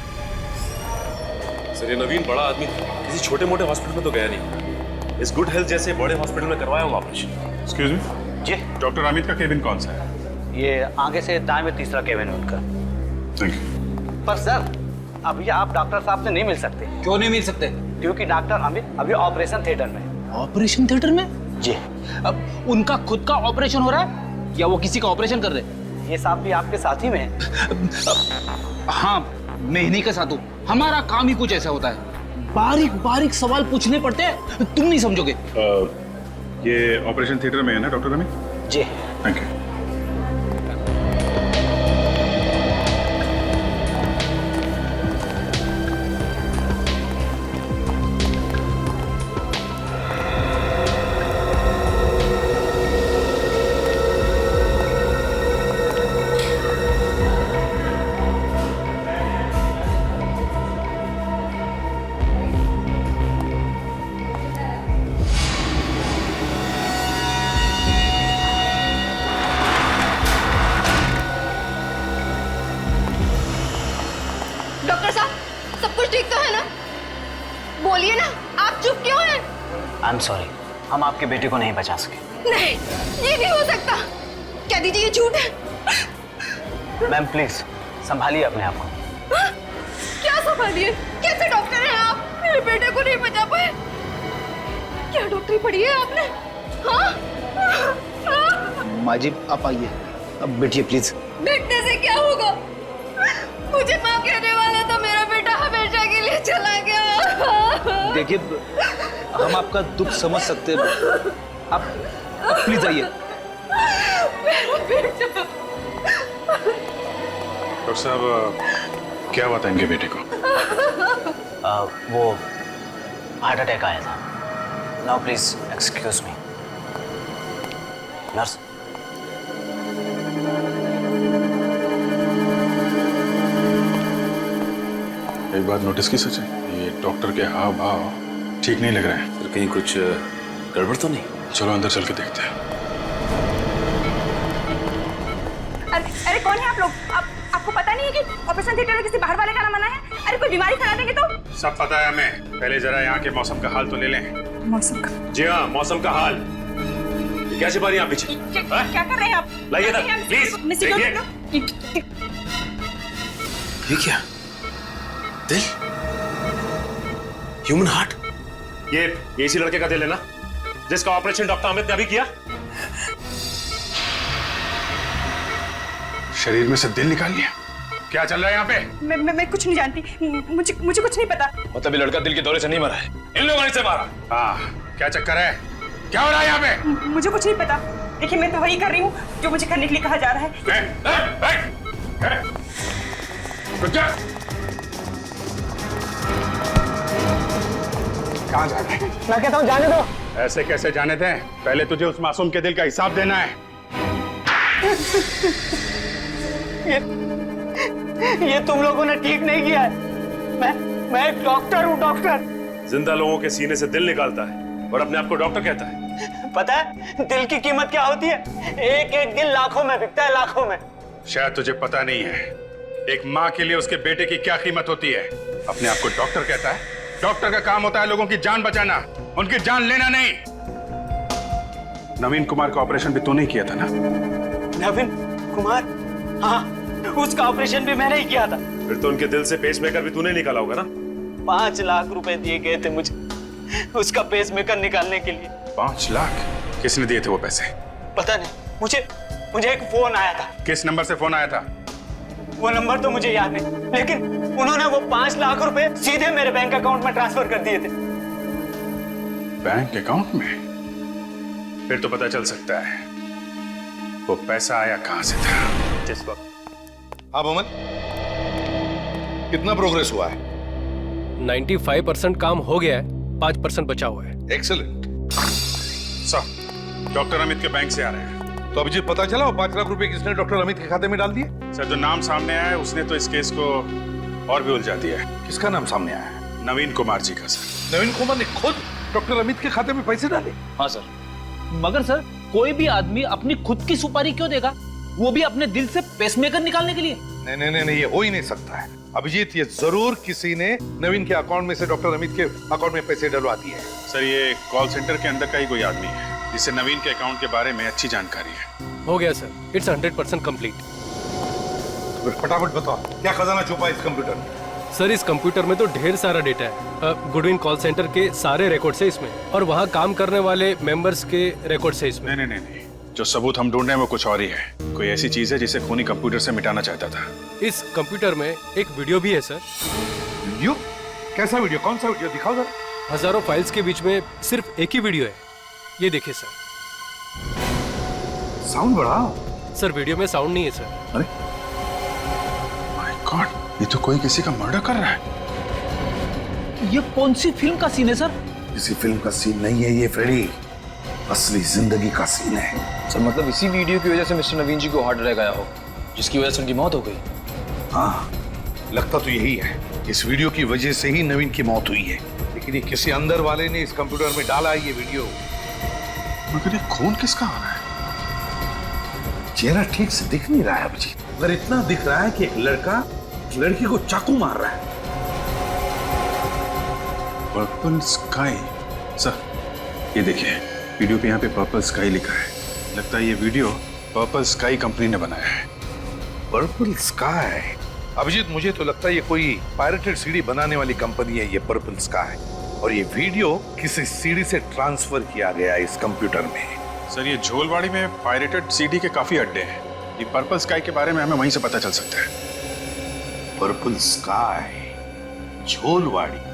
सर ये नवीन बड़ा आदमी था, किसी छोटे मोटे हॉस्पिटल में तो गया नहीं। इस गुड हेल्थ जैसे बड़े हॉस्पिटल में करवाया होगा ऑपरेशन। एक्सक्यूज मी जी, डॉक्टर अमित का केबिन कौन सा है? ये आगे से दाएं में तीसरा केबिन है उनका। Thank you. पर सर, अभी आप डॉक्टर साहब से नहीं मिल सकते। क्यों नहीं मिल सकते? क्योंकि डॉक्टर अमित अभी ऑपरेशन थिएटर में है। ऑपरेशन थिएटर में? जी। अब उनका खुद का ऑपरेशन हो रहा है या वो किसी का ऑपरेशन कर रहे हैं? ये साहब भी आपके साथ ही में है। हाँ, मैं इन्हीं के साथ हूँ। हमारा काम ही कुछ ऐसा होता है, बारीक बारीक सवाल पूछने पड़ते हैं, तुम नहीं समझोगे। ये ऑपरेशन थिएटर में है ना डॉक्टर अमित? जी। Thank you. डॉक्टर साहब, सब कुछ ठीक तो है ना? बोलिए ना, आप चुप क्यों हैं? आई एम सॉरी, हम आपके बेटे को नहीं बचा सके। नहीं, ये नहीं हो सकता। क्या दीजिए, ये झूठ है। मैम प्लीज संभालिए अपने आप को। क्या संभालिए? कैसे डॉक्टर हैं आप? मेरे बेटे को नहीं बचा पाए। क्या डॉक्टरी पढ़ी है आपने? हाँ? माँ जी आप आइए, अब बैठिए प्लीज। बैठने से क्या होगा? मुझे माँ कहने वाला था, मेरा बेटा हमेशा के लिए चला गया। देखिए, हम आपका दुख समझ सकते हैं, आप प्लीज आइए। मेरा बेटा। डॉक्टर साहब, क्या हुआ था इनके बेटे को? वो हार्ट अटैक आया था। Now please excuse me. Nurse. एक बात नोटिस की सच है, ये डॉक्टर के हाव भाव ठीक नहीं लग रहे हैं। फिर कहीं कुछ गड़बड़ तो नहीं? चलो अंदर चल के देखते हैं। अरे कौन है आप लोग? आपको पता नहीं है कि ऑपरेशन थिएटर में किसी बाहर वाले का ना मना है? अरे कोई बीमारी फैला देंगे तो? सब पता है हमें, पहले जरा यहाँ के मौसम का हाल तो ले लें। मौसम का? जी हाँ, मौसम का हाल। क्या छिपा रही हैं आप पीछे? क्या कर रहे हैं आप? लाइए ना, प्लीज देखिए। ये क्या? दिल? Human heart? ये इसी लड़के का दिल है ना, जिसका ऑपरेशन डॉक्टर अमित ने अभी किया? शरीर में से दिल निकाल लिया? क्या चल रहा है यहाँ पे? मैं कुछ नहीं जानती, मुझे कुछ नहीं पता। मतलब ये लड़का दिल के दौरे से नहीं मरा है, इन लोगों ने इसे मारा। हाँ, क्या चक्कर है? क्या हो रहा है यहाँ पे? मुझे कुछ नहीं पता। देखिए, मैं तो वही कर रही हूँ जो मुझे करने के लिए कहा जा रहा है। कहाँ जा रहे हैं? मैं कहता हूँ जाने दो। ऐसे कैसे जाने दें? पहले तुझे उस मासूम के दिल का हिसाब देना है। ये तुम लोगों ने ठीक नहीं किया है। मैं एक डॉक्टर हूँ, डॉक्टर। जिंदा लोगों के सीने से दिल निकालता है और अपने आप को डॉक्टर कहता है। पता है दिल की कीमत क्या होती है? एक एक दिल लाखों में बिकता है, लाखों में। शायद तुझे पता नहीं है, एक माँ के लिए उसके बेटे की क्या कीमत होती है। अपने आप को डॉक्टर कहता है। डॉक्टर का काम होता है लोगों की जान बचाना, उनकी जान लेना नहीं। नवीन कुमार का ऑपरेशन भी तूने किया था ना? नवीन कुमार? हाँ, उसका ऑपरेशन भी मैंने ही किया था। फिर तो उनके दिल से पेसमेकर भी तूने निकाला होगा ना? 5 लाख रुपए दिए गए थे मुझे उसका पेसमेकर निकालने के लिए। 5 लाख? किसने दिए थे वो पैसे? पता नहीं, मुझे एक फोन आया था। किस नंबर से फोन आया था? वो नंबर तो मुझे याद नहीं, लेकिन उन्होंने वो 5 लाख रुपए सीधे मेरे बैंक अकाउंट में ट्रांसफर कर दिए थे। बैंक अकाउंट में? फिर तो पता चल सकता है वो पैसा आया कहां से था। जिस वक्त। हाँ मोहम्मद, कितना प्रोग्रेस हुआ है? 95% काम हो गया है, 5% बचा हुआ है। एक्सीलेंट। सर, डॉक्टर अमित के बैंक से आ रहे हैं। तो अभिजीत, पता चला वो 5 लाख रुपए किसने डॉक्टर अमित के खाते में डाल दिए? सर, जो नाम सामने आया है उसने तो इस केस को और भी उलझा दिया है। किसका नाम सामने आया है? नवीन कुमार जी का सर। नवीन कुमार ने खुद डॉक्टर अमित के खाते में पैसे डाले? हाँ सर, मगर सर कोई भी आदमी अपनी खुद की सुपारी क्यों देगा, वो भी अपने दिल से पेसमेकर निकालने के लिए? नहीं, ये हो ही नहीं सकता है अभिजीत। ये जरूर किसी ने नवीन के अकाउंट में से डॉक्टर अमित के अकाउंट में पैसे डलवा दिए हैं। सर, ये कॉल सेंटर के अंदर का ही कोई आदमी है जिसे नवीन के अकाउंट के बारे में अच्छी जानकारी है। हो गया सर, इट्स 100% कंप्लीट। तो फटाफट बताओ, क्या खजाना छुपा है इस कंप्यूटर में? सर इस कंप्यूटर में तो ढेर सारा डेटा है। गुडविन कॉल सेंटर के सारे रिकॉर्ड्स है इसमें, और वहाँ काम करने वाले मेंबर्स के रिकॉर्ड्स है इसमें। नहीं नहीं नहीं, जो सबूत हम ढूंढ रहे हैं वो कुछ और ही है। कोई ऐसी चीज है जिसे खूनी कंप्यूटर से मिटाना चाहता था। इस कंप्यूटर में एक वीडियो भी है सर। वीडियो? कैसा वीडियो? कौन सा वीडियो? दिखाओ जरा। हजारों फाइल्स के बीच में सिर्फ एक ही वीडियो है, ये देखिए सर। साउंड बढ़ाओ। सर वीडियो में साउंड नहीं है सर। अरे माय गॉड, ये तो कोई किसी का मर्डर कर रहा है। ये कौन सी फिल्म का सीन है सर? किसी फिल्म का सीन नहीं है ये फ्रेडी, असली जिंदगी का सीन है। सर मतलब इसी वीडियो की वजह से मिस्टर नवीन जी को हार्ट अटैक आया हो, जिसकी वजह से उनकी मौत हो गई। हाँ, लगता तो यही है। इस वीडियो की वजह से ही नवीन की मौत हुई है, लेकिन ये किसी अंदर वाले ने इस कंप्यूटर में डाला है ये वीडियो। मगर ये खून किसका हो रहा है? चेहरा ठीक से दिख नहीं रहा है अभिजीत, मगर इतना दिख रहा है कि एक लड़का लड़की को चाकू मार रहा है। Purple sky. सर ये देखिए, वीडियो पे यहाँ पे पर्पल स्काई लिखा है। लगता है ये वीडियो पर्पल स्काई कंपनी ने बनाया है। Purple sky? अभिजीत मुझे तो लगता है ये कोई पायरेटेड सीडी बनाने वाली कंपनी है ये पर्पल स्काई, और ये वीडियो किसी सीडी से ट्रांसफर किया गया इस कंप्यूटर में। सर ये झोलवाड़ी में पायरेटेड सीडी के काफी अड्डे हैं। ये पर्पल स्काई के बारे में हमें वहीं से पता चल सकता है। पर्पल स्काई, झोलवाड़ी।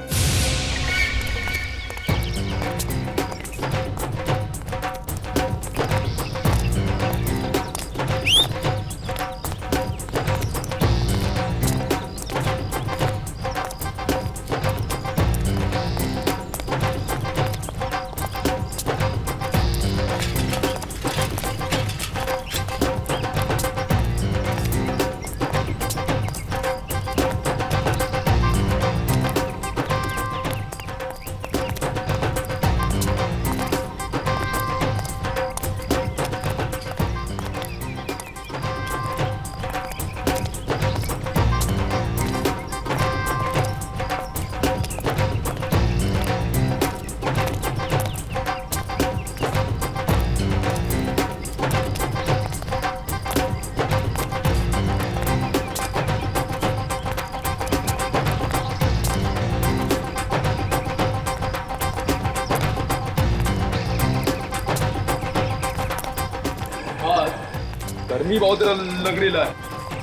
गर्मी बहुत लग रही है।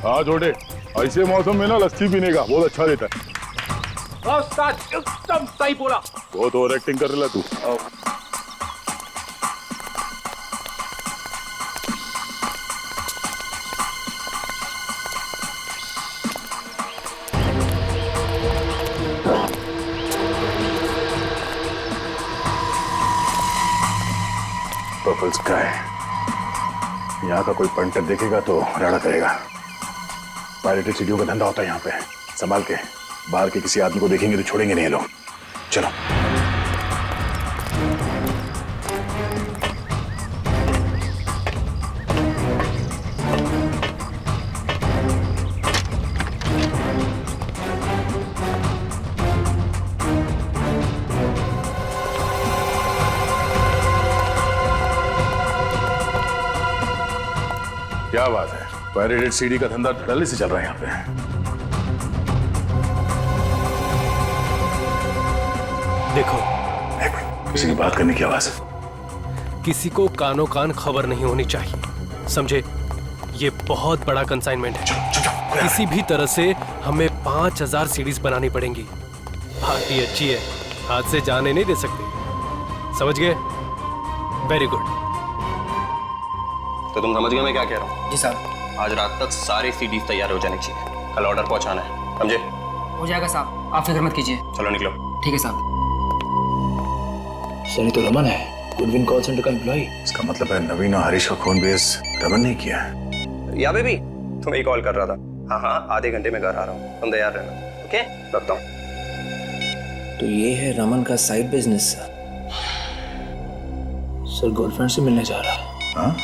हाँ छोटे, ऐसे मौसम में ना लस्सी पीने का बहुत अच्छा रहता है। एकदम सही बोला। बहुत ओवर एक्टिंग कर रहा तू। पर्पल स्काई, यहाँ का कोई पंटर देखेगा तो राड़ा करेगा। पायरेटेड सीडियों का धंधा होता है यहाँ पे, संभाल के। बाहर के किसी आदमी को देखेंगे तो छोड़ेंगे नहीं लोग। चलो। क्या बात है, पायरेटेड सीडी का धंधा धड़ल्ले से चल रहा है यहाँ पे। देखो, किसी की बात करने की आवाज है। किसी को कानों कान खबर नहीं होनी चाहिए, समझे? ये बहुत बड़ा कंसाइनमेंट है। किसी भी तरह से हमें 5000 सीडीज बनानी पड़ेंगी। पार्टी अच्छी है, हाथ से जाने नहीं दे सकते, समझ गए? Very good. तो तुम समझ गए मैं क्या कह रहा हूँ? जी साहब। आज रात तक सारी सीडीज तैयार हो जानी चाहिए, कल ऑर्डर पहुंचाना है, समझे? हो जाएगा साहब, आप फिक्र मत कीजिए। चलो निकलो। ठीक है साहब। सर ये तो रमन है, गुडविन कॉल सेंटर का एम्प्लॉय। इसका मतलब है नवीन और हरीश का खून बेस रमन ने किया है। या बेबी, तुम्हें कॉल कर रहा था। हाँ हाँ, आधे घंटे में घर आ रहा हूँ, तुम तैयार रहना। ओके, रखता हूँ। तो ये है रमन का साइड बिजनेस। सर गर्लफ्रेंड से मिलने जा रहा है। हाँ?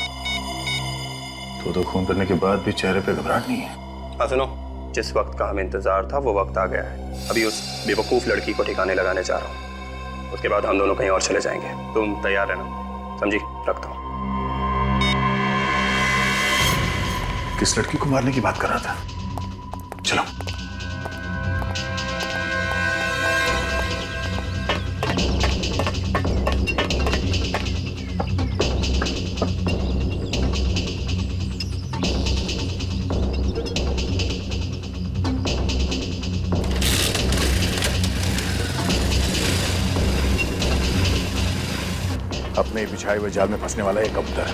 तो खून करने के बाद भी चेहरे पे घबराहट नहीं है। हाँ सुनो, जिस वक्त का हमें इंतजार था वो वक्त आ गया है। अभी उस बेवकूफ लड़की को ठिकाने लगाने जा रहा हूँ, उसके बाद हम दोनों कहीं और चले जाएंगे। तुम तैयार रहना, समझी? रखता हूँ। किस लड़की को मारने की बात कर रहा था? चलो। अपने ही बिछाए हुए जाल में फंसने वाला है कबूतर।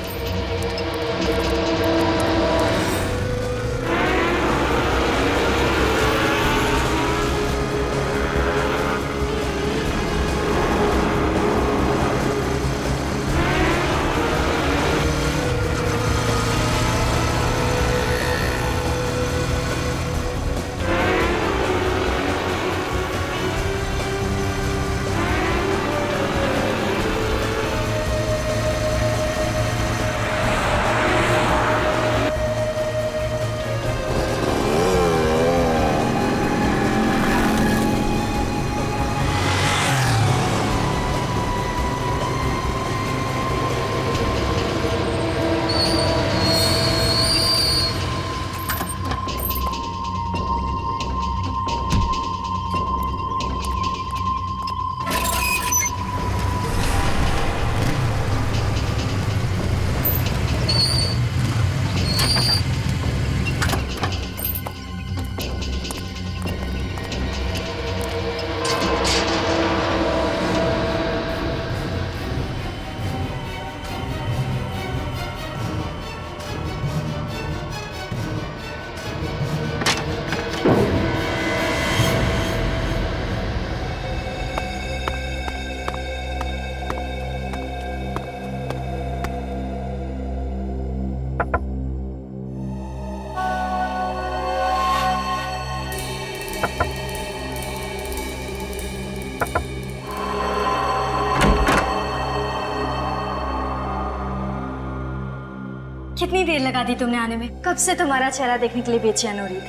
कितनी देर लगा दी तुमने आने में? कब से तुम्हारा चेहरा देखने के लिए बेचैन हो रही थी।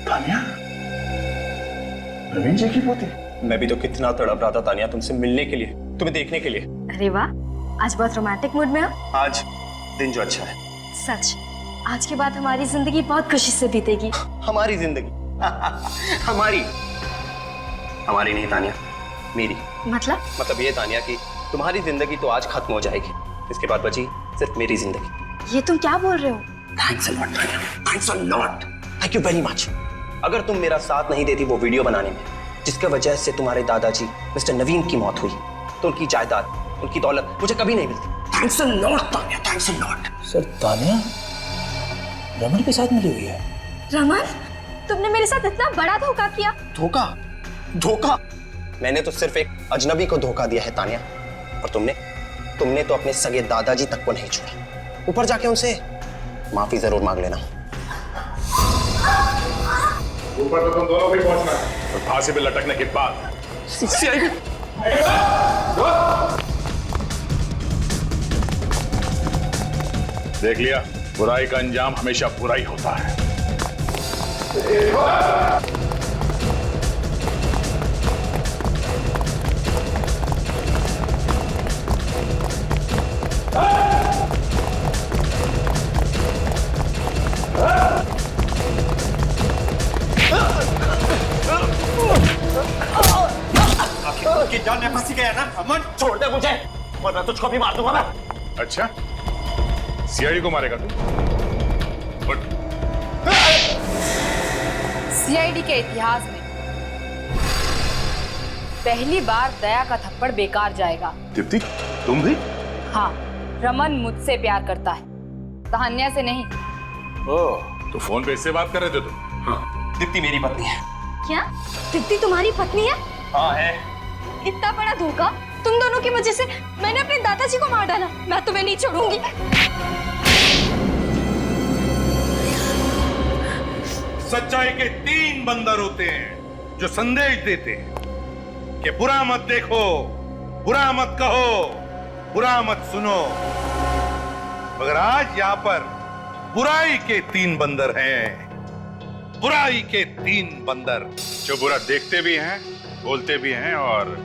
तानिया, नवीन जी की पोती। मैं भी तो कितना तड़प रहा था तानिया तुमसे मिलने के लिए, तुम्हें देखने के लिए। अरे वाह, आज बहुत रोमांटिक मूड में हो। आज दिन जो अच्छा है। सच, आज के बाद हमारी जिंदगी बहुत खुशी से बीतेगी। हमारी जिंदगी हमारी नहीं तानिया, मेरी। मतलब ये तानिया कि तुम्हारी जिंदगी तो आज खत्म हो जाएगी, इसके बाद बची सिर्फ मेरी जिंदगी। ये तुम क्या बोल रहे हो? Thanks a lot Tania, thanks a lot, thank you very much. अगर तुम मेरा साथ नहीं देती वो वीडियो बनाने में, जिसकी वजह से तुम्हारे दादाजी मिस्टर नवीन की मौत हुई, तो उनकी जायदाद, उनकी दौलत मुझे कभी नहीं मिलती। Thanks a lot Tania, thanks a lot. Sir Tania Raman के साथ मिली हुई है। रमन, तुमने मेरे साथ इतना बड़ा धोखा किया। धोखा? धोखा? मैंने तो सिर्फ एक अजनबी को धोखा दिया है तानिया, और तुमने तो अपने सगे दादाजी तक को नहीं छोड़ा। ऊपर जाके उनसे माफी जरूर मांग लेना। ऊपर तो तुम दोनों भी पहुंचना है, और फांसी पे लटकने के बाद देख लिया, बुराई का अंजाम हमेशा बुरा ही होता है। आपकी जान में फंसी गया ना अमन, छोड़ दे मुझे वरना तुझको भी मार दूंगा मैं। अच्छा, सीआईडी को मारेगा तू? सीआईडी के इतिहास में पहली बार दया का थप्पड़ बेकार जाएगा। दीप्ति, तुम भी? हाँ, रमन मुझसे प्यार करता है, तान्या से नहीं। ओह, तो फोन पे इससे बात कर रहे थे तुम? हाँ, दीप्ति मेरी पत्नी है। क्या? दीप्ति तुम्हारी पत्नी है? हाँ है। इतना बड़ा धोखा, तुम दोनों की वजह से मैंने अपने दादाजी को मार डाला। मैं तुम्हें नहीं छोड़ूंगी। सच्चाई के 3 बंदर होते हैं जो संदेश देते हैं कि बुरा मत देखो, बुरा मत कहो, बुरा मत सुनो। मगर आज यहां पर बुराई के 3 बंदर हैं, बुराई के 3 बंदर जो बुरा देखते भी हैं, बोलते भी हैं और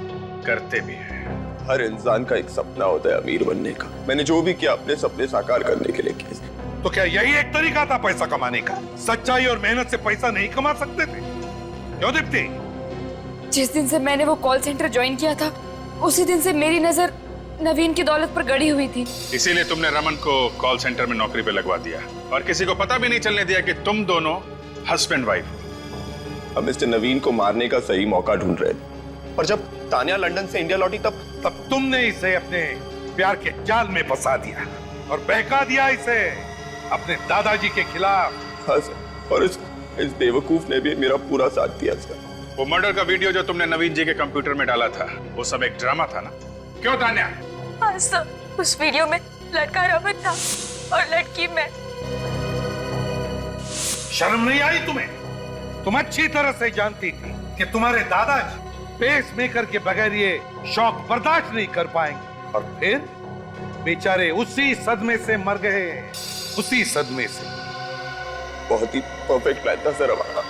करते भी हैं। हर इंसान का एक सपना होता है अमीर बनने का। मैंने जो भी किया अपने सपने साकार करने के लिए किया। तो क्या यही एक तरीका था पैसा कमाने का? सच्चाई और मेहनत से पैसा नहीं कमा सकते थे? क्यों दीप्ति? जिस दिन से मैंने वो कॉल सेंटर ज्वाइन किया था, उसी दिन से मेरी नजर नवीन की दौलत पर गड़ी हुई थी। इसीलिए तुमने रमन को कॉल सेंटर में नौकरी पे लगवा दिया और किसी को पता भी नहीं चलने दिया कि तुम दोनों हस्बैंड वाइफ। हम मिस्टर नवीन को मारने का सही मौका ढूंढ रहे थे, और जब तानिया लंदन से इंडिया लौटी तब तुमने इसे अपने प्यार के जाल में फंसा दिया और बहका दिया इसे अपने दादाजी के खिलाफ। हाँ सर, और इस बेवकूफ ने भी मेरा पूरा साथ दिया सर। वो मर्डर का वीडियो जो तुमने नवीन जी के कंप्यूटर में डाला था, वो सब एक ड्रामा था ना? क्यों तान्या? हाँ सर, उस वीडियो में लड़का रमन था और लड़की मैं। शर्म नहीं आई तुम्हें? तुम अच्छी तरह से जानती थी कि तुम्हारे दादाजी पेस मेकर के बगैर ये शौक बर्दाश्त नहीं कर पाएंगे, और फिर बेचारे उसी सदमे से मर गए, उसी सदमे से। बहुत ही परफेक्ट प्लान था सर हमारा।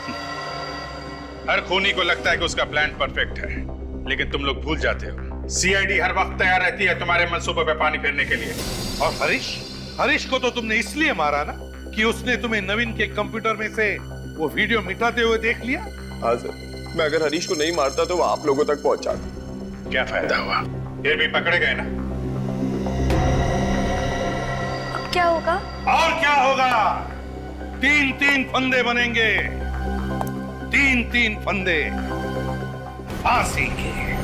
हर खूनी को लगता है कि उसका प्लान परफेक्ट है, लेकिन तुम लोग भूल जाते हो सीआईडी हर वक्त तैयार रहती है तुम्हारे मंसूबे पे पानी फेरने के लिए। और हरीश को तो तुमने इसलिए मारा ना कि उसने तुम्हें नवीन के कंप्यूटर में से वो वीडियो मिटाते हुए देख लिया। हाँ सर, मैं अगर हरीश को नहीं मारता तो वो आप लोगों तक पहुंचाता। क्या फायदा हुआ? ये भी पकड़े गए ना। अब क्या होगा? और क्या होगा? 3-3 फंदे बनेंगे, 3-3 फंदे फांसी के।